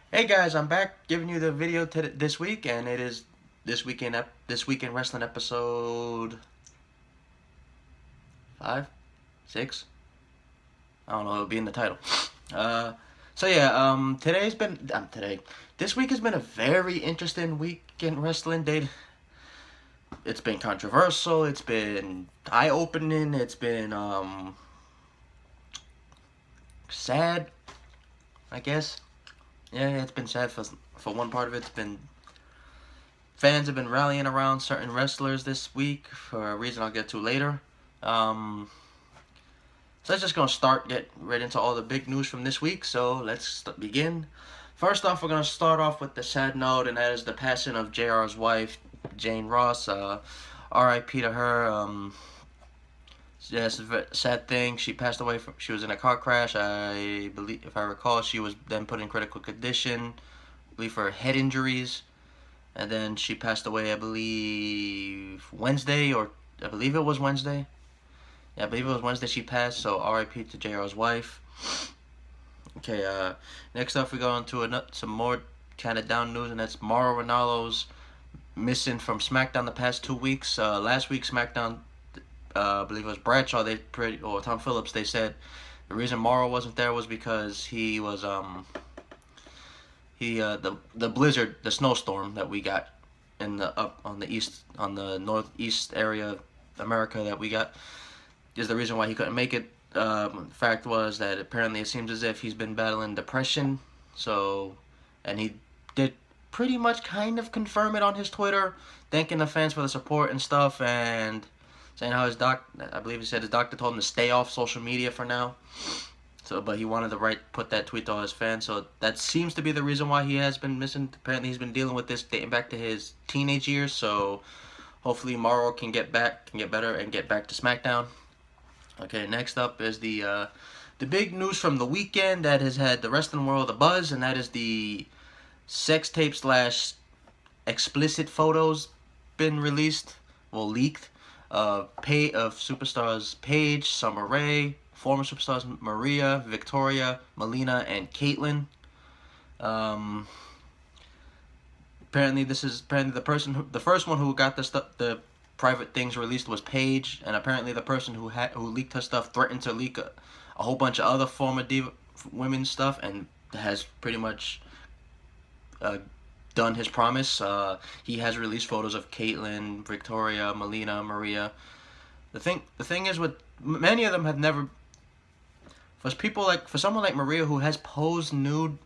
Hey guys, I'm back giving you the video this week, and it is this weekend wrestling episode 5, 6. I don't know. It'll be in the title. Uh, so yeah. Today's been today. This week has been a very interesting week in wrestling. It's been controversial. It's been eye-opening. It's been sad, I guess. Yeah, it's been sad for one part of it. It's been Fans have been rallying around certain wrestlers this week for a reason I'll get to later. So let's just get right into all the big news from this week. So let's begin. First off, we're gonna start off with the sad note, and that is the passing of JR's wife, Jane Ross. R.I.P. to her. Yeah, it's a sad thing. She passed away. She was in a car crash. I believe, if I recall, she was then put in critical condition. I believe for head injuries. And then she passed away, I believe, Wednesday, or I believe it was Wednesday. Yeah, I believe it was Wednesday she passed, so R.I.P. to JR's wife. Okay, next up we go on to some more kind of down news, and that's Mauro Ranallo's missing from SmackDown the past 2 weeks. Last week SmackDown, I believe it was Bradshaw, or Tom Phillips, they said the reason Mauro wasn't there was because he was, the blizzard, the snowstorm that we got in the northeast area of America that we got is the reason why he couldn't make it. Fact was that apparently it seems as if he's been battling depression. And he did pretty much kind of confirm it on his Twitter, thanking the fans for the support and stuff, and saying how I believe he said his doctor told him to stay off social media for now. So, but he wanted to put that tweet to all his fans. So that seems to be the reason why he has been missing. Apparently, he's been dealing with this dating back to his teenage years. So, hopefully, Mauro can get better, and get back to SmackDown. Okay, next up is the big news from the weekend that has had the wrestling world a buzz, and that is the sex tape / explicit photos been released, leaked, of superstars Paige, Summer Rae, former superstars Maria, Victoria, Melina, and Caitlyn. Apparently the first one who got the private things released was Paige, and apparently the person who leaked her stuff threatened to leak a whole bunch of other former women's stuff, and has pretty much done his promise. He has released photos of Caitlyn, Victoria, Melina, Maria. The thing is, with many of them have never. For someone like Maria, who has posed nude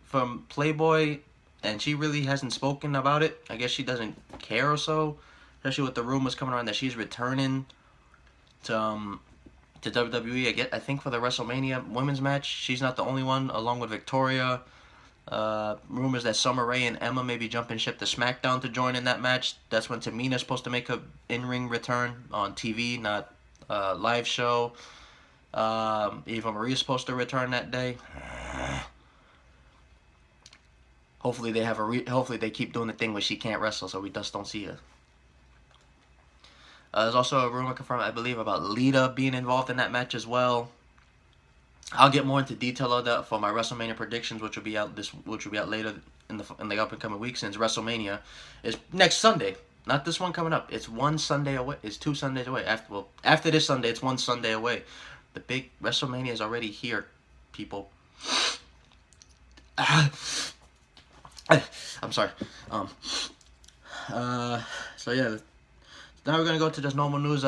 from Playboy, and she really hasn't spoken about it. I guess she doesn't care or so. Especially with the rumors coming around that she's returning to WWE. I think for the WrestleMania women's match. She's not the only one, along with Victoria. Rumors that Summer Rae and Emma may be jumping ship to SmackDown to join in that match. That's when Tamina's supposed to make a in-ring return on TV, not live show. Eva Marie's supposed to return that day. Hopefully they keep doing the thing where she can't wrestle, so we just don't see her. There's also a rumor confirmed, I believe, about Lita being involved in that match as well. I'll get more into detail of that for my WrestleMania predictions, which will be out later in the up and coming weeks, since WrestleMania is next Sunday. Not this one coming up. It's one Sunday away. It's 2 Sundays away. After this Sunday, it's 1 Sunday away. The big WrestleMania is already here, people. I'm sorry. So yeah. Now we're gonna go to just normal news.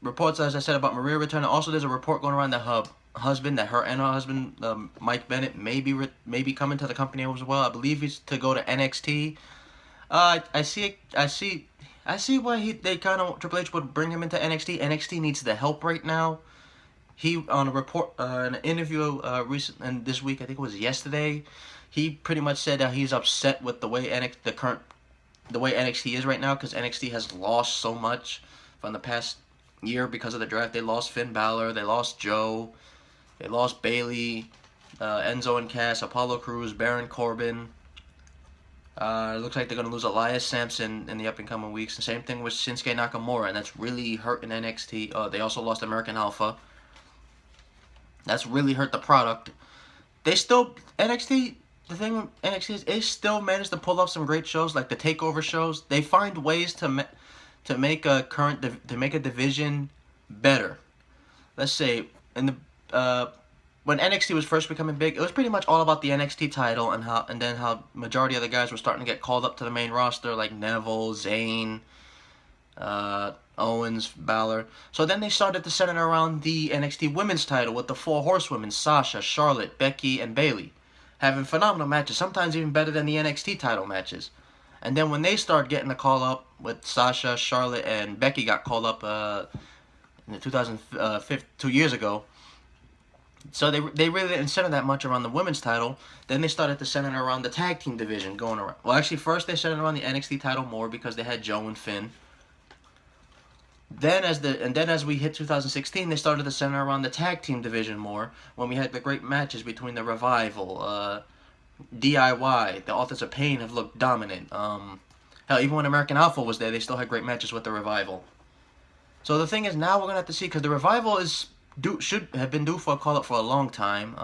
Reports, as I said, about Maria returning. Also, there's a report going around that her and her husband, Mike Bennett, may be coming to the company as well. I believe he's to go to NXT. I see why Triple H would bring him into NXT. NXT needs the help right now. He, on a report, an interview and this week, I think it was yesterday, he pretty much said that he's upset with the way NXT is right now, because NXT has lost so much from the past year because of the draft. They lost Finn Balor, they lost Joe, they lost Bayley, Enzo and Cass, Apollo Crews, Baron Corbin. It looks like they're going to lose Elias Sampson in the up and coming weeks. The same thing with Shinsuke Nakamura, and that's really hurting NXT. They also lost American Alpha. That's really hurt the product. NXT the thing with NXT is it still managed to pull off some great shows like the takeover shows. They find ways to make to make a division better. Let's say in the when NXT was first becoming big, it was pretty much all about the NXT title and then how majority of the guys were starting to get called up to the main roster like Neville, Zayn, Owens, Balor. So then they started to center around the NXT Women's title with the four horsewomen, Sasha, Charlotte, Becky, and Bayley, having phenomenal matches, sometimes even better than the NXT title matches. And then when they started getting the call up with Sasha, Charlotte, and Becky got called up in the 2005, 2 years ago. So they really didn't center that much around the women's title. Then they started to center around the tag team division going around. Well, actually, first they centered around the NXT title more because they had Joe and Finn. Then as we hit 2016, they started to center around the tag team division more when we had the great matches between the Revival, DIY, the Authors of Pain have looked dominant. Hell, even when American Alpha was there, they still had great matches with the Revival. So the thing is, now we're gonna have to see because the Revival should have been due for a call up for a long time.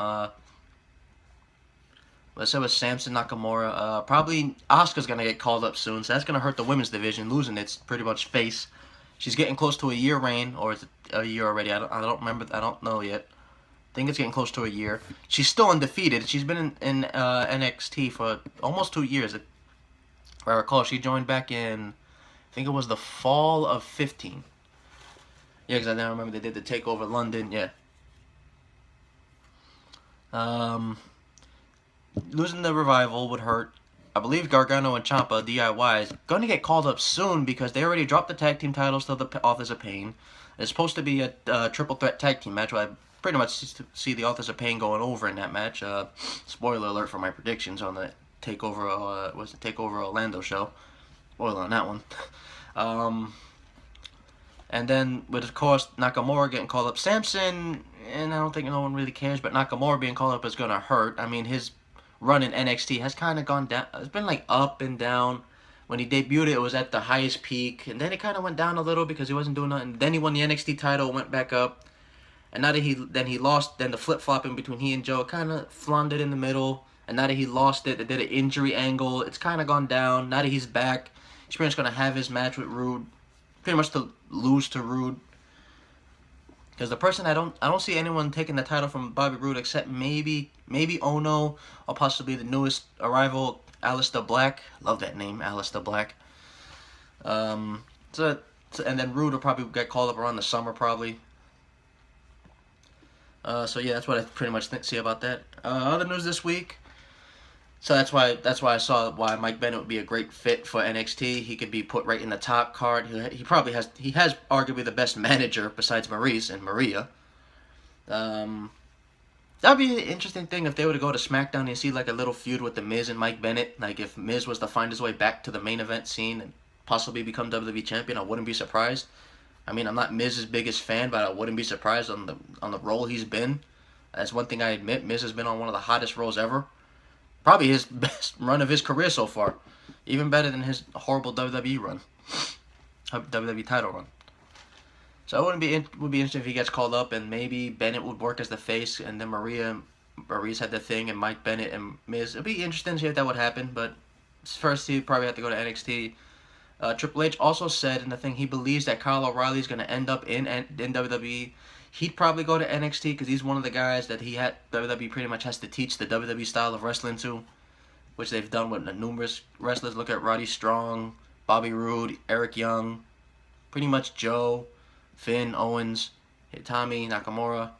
Let's say with Samson Nakamura. Probably Asuka's gonna get called up soon, so that's gonna hurt the women's division, losing its pretty much face. She's getting close to a year reign, or is it a year already? I don't remember. I don't know yet. I think it's getting close to a year. She's still undefeated. She's been in NXT for almost 2 years. If I recall, she joined back in, I think it was the fall of 15. Yeah, because I now remember they did the Takeover London. Yeah. Losing the Revival would hurt. I believe Gargano and Ciampa, DIY, is going to get called up soon because they already dropped the tag team titles to the Authors of Pain. It's supposed to be a triple threat tag team match where I pretty much see the Authors of Pain going over in that match. Spoiler alert for my predictions on the Takeover, Takeover Orlando show. Spoiler on that one. And then, with of course, Nakamura getting called up. Samson, and I don't think no one really cares, but Nakamura being called up is going to hurt. I mean, his run in NXT has kind of gone down. It's been like up and down. When he debuted, it was at the highest peak, and then it kind of went down a little because he wasn't doing nothing. Then he won the NXT title, went back up, and now that he lost, then the flip flopping between he and Joe kind of floundered in the middle. And now that he lost it, they did an injury angle. It's kind of gone down. Now that he's back, he's pretty much going to have his match with Rude, pretty much to lose to Rude. Because the person I don't see anyone taking the title from Bobby Roode except maybe Ono or possibly the newest arrival, Aleister Black. Love that name, Aleister Black. And then Roode will probably get called up around the summer probably. So yeah, that's what I pretty much see about that. Other news this week. So that's why I saw why Mike Bennett would be a great fit for NXT. He could be put right in the top card. He has arguably the best manager besides Maurice and Maria. That'd be an interesting thing if they were to go to SmackDown and see like a little feud with the Miz and Mike Bennett. Like if Miz was to find his way back to the main event scene and possibly become WWE champion, I wouldn't be surprised. I mean, I'm not Miz's biggest fan, but I wouldn't be surprised on the role he's been. That's one thing I admit. Miz has been on one of the hottest roles ever. Probably his best run of his career so far. Even better than his horrible WWE run. WWE title run. So it would be interesting if he gets called up and maybe Bennett would work as the face and then Maurice had the thing and Mike Bennett and Miz. It'd be interesting to see if that would happen, but first he'd probably have to go to NXT. Triple H also said in the thing he believes that Kyle O'Reilly is going to end up in WWE. He'd probably go to NXT because he's one of the guys that WWE pretty much has to teach the WWE style of wrestling to, which they've done with numerous wrestlers. Look at Roddy Strong, Bobby Roode, Eric Young, pretty much Joe, Finn, Owens, Tommy, Nakamura.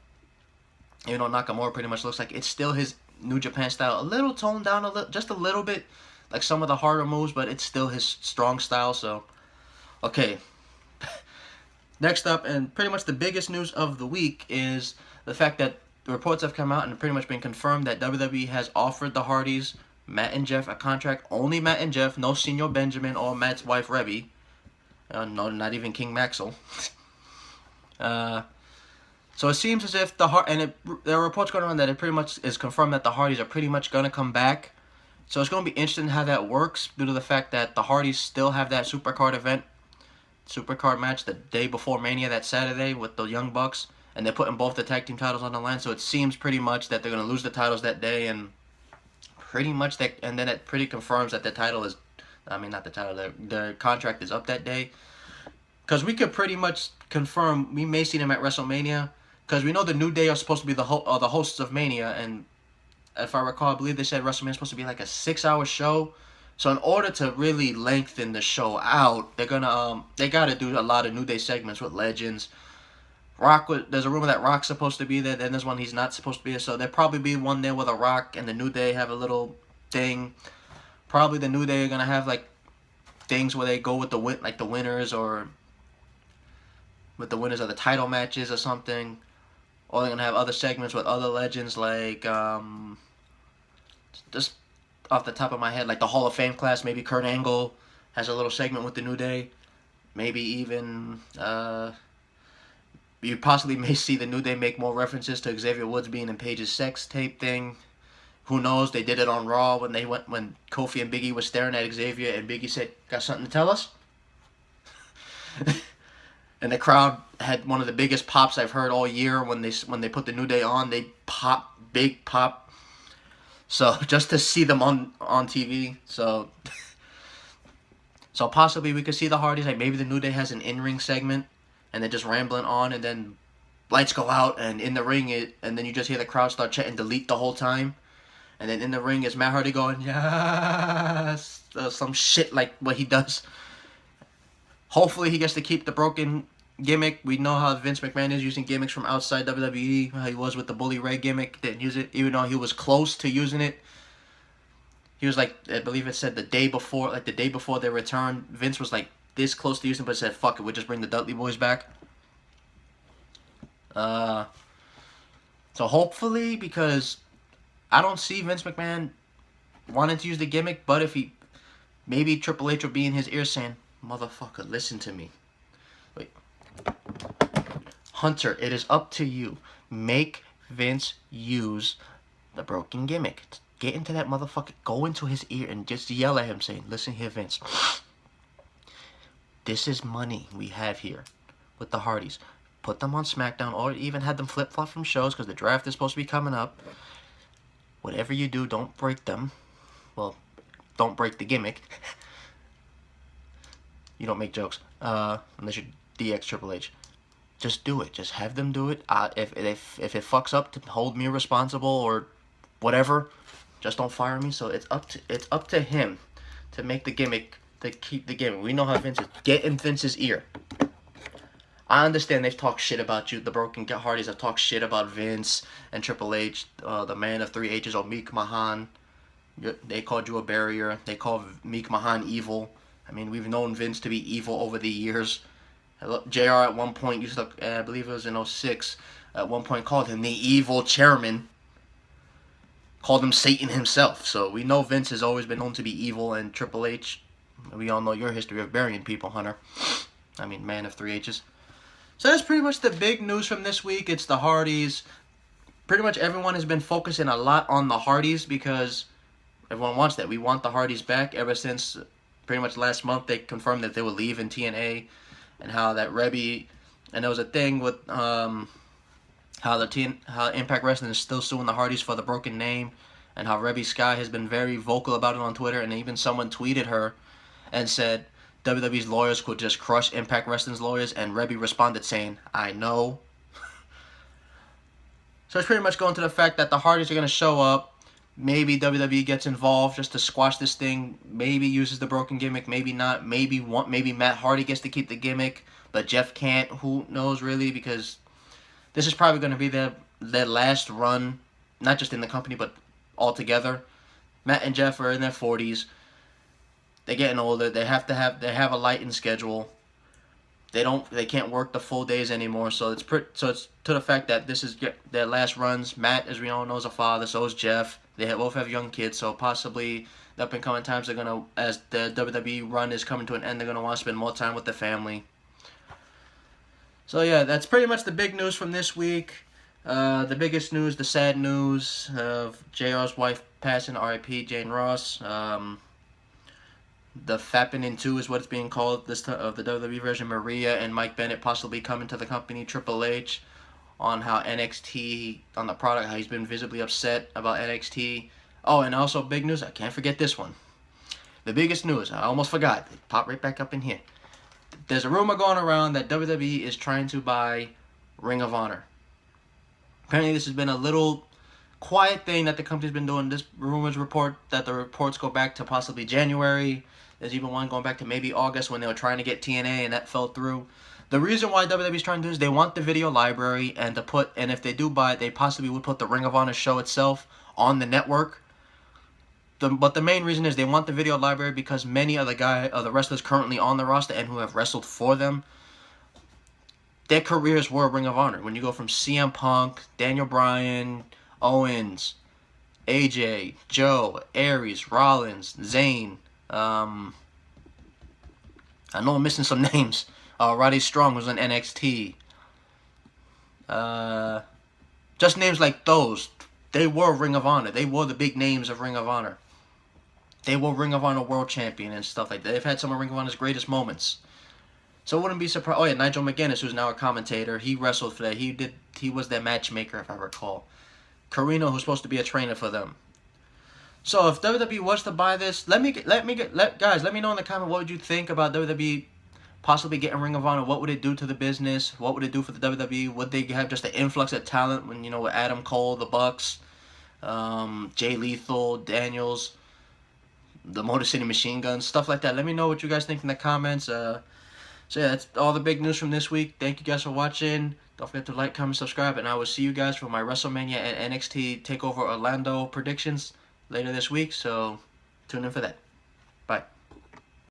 Even though Nakamura pretty much looks like it's still his New Japan style, a little toned down just a little bit, like some of the harder moves, but it's still his strong style. So, okay. Next up, and pretty much the biggest news of the week, is the fact that the reports have come out and pretty much been confirmed that WWE has offered the Hardys, Matt and Jeff, a contract. Only Matt and Jeff, no Senor Benjamin or Matt's wife Rebby. No, not even King Maxwell. So it seems as if there are reports going around that it pretty much is confirmed that the Hardys are pretty much going to come back. So it's going to be interesting how that works due to the fact that the Hardys still have that Supercard match the day before Mania that Saturday with the Young Bucks, and they're putting both the tag team titles on the line, so it seems pretty much that they're going to lose the titles that day and pretty much that, and then it pretty confirms that the title is, I mean not the title, the contract is up that day. Because we could pretty much confirm we may see them at WrestleMania. Because we know the New Day are supposed to be the hosts of Mania, and if I recall, I believe they said WrestleMania is supposed to be like a 6-hour show. So in order to really lengthen the show out, they're gonna they gotta do a lot of New Day segments with legends. There's a rumor that Rock's supposed to be there. Then there's one he's not supposed to be there. So there'll probably be one there with a Rock and the New Day have a little thing. Probably the New Day are gonna have like things where they go with the winners, or with the winners of the title matches or something. Or they're gonna have other segments with other legends, like just off the top of my head, like the Hall of Fame class. Maybe Kurt Angle has a little segment with the New Day. Maybe even you possibly may see the New Day make more references to Xavier Woods being in Paige's sex tape thing. Who knows? They did it on Raw when Kofi and Big E were staring at Xavier, and Big E said, "Got something to tell us?" And the crowd had one of the biggest pops I've heard all year when they put the New Day on. They pop, big pop. So just to see them on TV, so possibly we could see the Hardys. Like maybe the New Day has an in-ring segment, and they're just rambling on, and then lights go out, and in the ring and then you just hear the crowd start chanting "delete" the whole time, and then in the ring is Matt Hardy going yes, some shit like what he does. Hopefully he gets to keep the broken gimmick. We know how Vince McMahon is using gimmicks from outside WWE. How he was with the Bully Ray gimmick. Didn't use it, even though he was close to using it. He was like, I believe it said the day before their return, Vince was like this close to using it, but said, fuck it, we'll just bring the Dudley Boys back. So hopefully, because I don't see Vince McMahon wanting to use the gimmick, but if maybe Triple H will be in his ear saying, motherfucker, listen to me. Wait. Hunter, it is up to you. Make Vince use the broken gimmick. Get into that motherfucker. Go into his ear and just yell at him saying, listen here, Vince. This is money we have here with the Hardys. Put them on SmackDown, or even had them flip-flop from shows because the draft is supposed to be coming up. Whatever you do, don't break them. Well, don't break the gimmick. You don't make jokes unless you're DX Triple H. Just do it. Just have them do it. If it fucks up, to hold me responsible or whatever. Just don't fire me. So it's up to him to make the gimmick, to keep the gimmick. We know how Vince is. Get in Vince's ear. I understand they've talked shit about you. The Broken Hardys have talked shit about Vince and Triple H, the man of 3 H's, or Meek Mahan. They called you a barrier. They called Meek Mahan evil. I mean, we've known Vince to be evil over the years. JR at one point used to, I believe it was in 06, at one point called him the evil chairman. Called him Satan himself. So we know Vince has always been known to be evil, and Triple H, we all know your history of burying people, Hunter. I mean, man of 3 H's. So that's pretty much the big news from this week. It's the Hardys. Pretty much everyone has been focusing a lot on the Hardys because everyone wants that. We want the Hardys back. Ever since pretty much last month, they confirmed that they will leave in TNA, and how that Rebby, and there was a thing with how Impact Wrestling is still suing the Hardys for the broken name, and how Rebby Sky has been very vocal about it on Twitter, and even someone tweeted her and said WWE's lawyers could just crush Impact Wrestling's lawyers, and Rebby responded saying, I know. So it's pretty much going to the fact that the Hardys are going to show up. Maybe WWE gets involved just to squash this thing. Maybe uses the broken gimmick. Maybe not. Maybe Matt Hardy gets to keep the gimmick, but Jeff can't. Who knows really? Because this is probably going to be their last run, not just in the company but altogether. Matt and Jeff are in their 40s. They're getting older. They have a lightened schedule. They can't work the full days anymore. So it's to the fact that this is their last runs. Matt, as we all know, is a father. So is Jeff. They both have young kids. So possibly the up and coming times they're gonna, as the WWE run is coming to an end, they're gonna want to spend more time with their family. So yeah, that's pretty much the big news from this week. The biggest news, the sad news of JR's wife passing, R.I.P. Jane Ross. The Fappening 2 is what it's being called this time, of the WWE version. Maria and Mike Bennett possibly coming to the company. Triple H on how NXT, on the product, how he's been visibly upset about NXT. Oh, and also big news. I can't forget this one. The biggest news. I almost forgot. It popped right back up in here. There's a rumor going around that WWE is trying to buy Ring of Honor. Apparently, this has been a little quiet thing that the company's been doing. This rumors report that the reports go back to possibly January. There's even one going back to maybe August when they were trying to get TNA and that fell through. The reason why WWE is trying to do this, they want the video library and if they do buy it, they possibly would put the Ring of Honor show itself on the network. But the main reason is they want the video library because many of the wrestlers currently on the roster and who have wrestled for them, their careers were Ring of Honor. When you go from CM Punk, Daniel Bryan, Owens, AJ, Joe, Aries, Rollins, Zayn. I know I'm missing some names. Roddy Strong was on NXT. Just names like those. They were Ring of Honor. They were the big names of Ring of Honor. They were Ring of Honor World Champion and stuff like that. They've had some of Ring of Honor's greatest moments. So I wouldn't be surprised. Oh yeah, Nigel McGuinness, who's now a commentator, he wrestled for that. He was their matchmaker, if I recall. Carino, who's supposed to be a trainer for them. So if WWE was to buy this, guys, let me know in the comment what would you think about WWE possibly getting Ring of Honor. What would it do to the business? What would it do for the WWE? Would they have just an influx of talent when with Adam Cole, the Bucks, Jay Lethal, Daniels, the Motor City Machine Guns, stuff like that? Let me know what you guys think in the comments. So yeah, that's all the big news from this week. Thank you guys for watching. Don't forget to like, comment, subscribe, and I will see you guys for my WrestleMania and NXT TakeOver Orlando predictions later this week. So tune in for that.